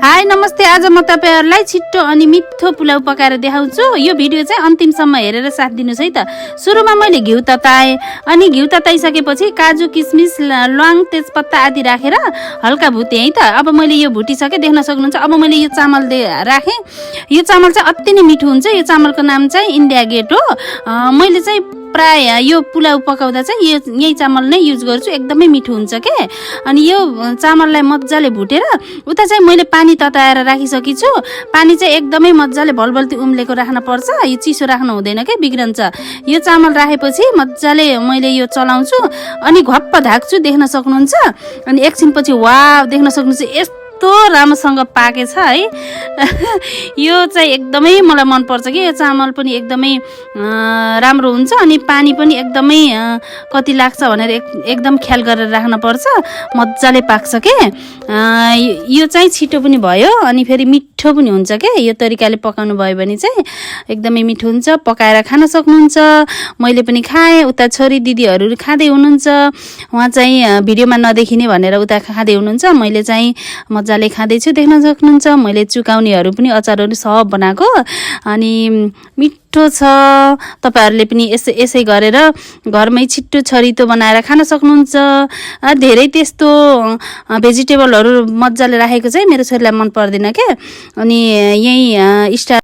High नमस्ते। आज म तपाईहरुलाई छिट्टो अनि मिठो पुलाउ पकाएर देखाउँछु। यो भिडियो चाहिँ अन्तिमसम्म हेरेर साथ दिनुस् है त। सुरुमा मैले घिउ तताए अनि घिउ तताइसकेपछि काजु किसमिस ल्वाङ तेजपत्ता आदि राखेर हल्का भुटे है त। अब मैले यो भुटिसके देख्न सक्नुहुन्छ। अब मैले यो चामल राखे। यो चामल चाहिँ अति नै मिठो हुन्छ। यो चामलको नाम चाहिँ इन्डिया गेट हो। मैले चाहिँ प्राय यो पुलाउ पकाउँदा चाहिँ यही चामल नै युज गर्छु। एकदमै मिठो हुन्छ के। अनि यो चामललाई मज्जाले भुटेर उता चाहिँ मैले पानी तताएर राखिसकेको छु। पानी चाहिँ एकदमै मज्जाले भलभलती उम्लेको राख्न पर्छ। यो चिसो राख्नु हुँदैन के, बिग्रन्छ। यो चामल राखेपछि मज्जाले मैले यो चलाउँछु अनि घप्प धाक्छु। देख्न सक्नुहुन्छ। अनि एकछिनपछि वाव देख्न सक्नुहुन्छ यस्तो राम्रोसँग पाकेछ है। यो चाहिँ एकदमै मलाई मन पर्छ कि। यो चामल पनि एकदमै राम्रो हुन्छ अनि पानी पनि एकदमै कति लाग्छ भनेर एकदम ख्याल गरेर राख्न पर्छ। मज्जाले पाक्छ के। यो चाहिँ छिटो पनि भयो अनि फेरि मिठो पनि हुन्छ के। यो तरिकाले पकाउनु भयो भने चाहिँ एकदमै मिठो हुन्छ। पकाएर खान सक्नुहुन्छ। मैले पनि खाएँ। उता छोरी दिदीहरू खाँदै हुनुहुन्छ। उहाँ चाहिँ भिडियोमा नदेखिने भनेर उता खाँदै हुनुहुन्छ। मैले चाहिँ मजाले खाँदैछु। देख्न सक्नुहुन्छ। मैले चुकाउनेहरू पनि अचारहरू सब बनाएको अनि मिठो छ। तपाईहरुले पनि यसै गरेर घरमै छिट्टो छरितो बनाएर खान सक्नुहुन्छ। धेरै त्यस्तो भेजिटेबलहरू मजाले राखेको चाहिँ मेरो छोरीलाई मन पर्दैन के। अनि यही स्टार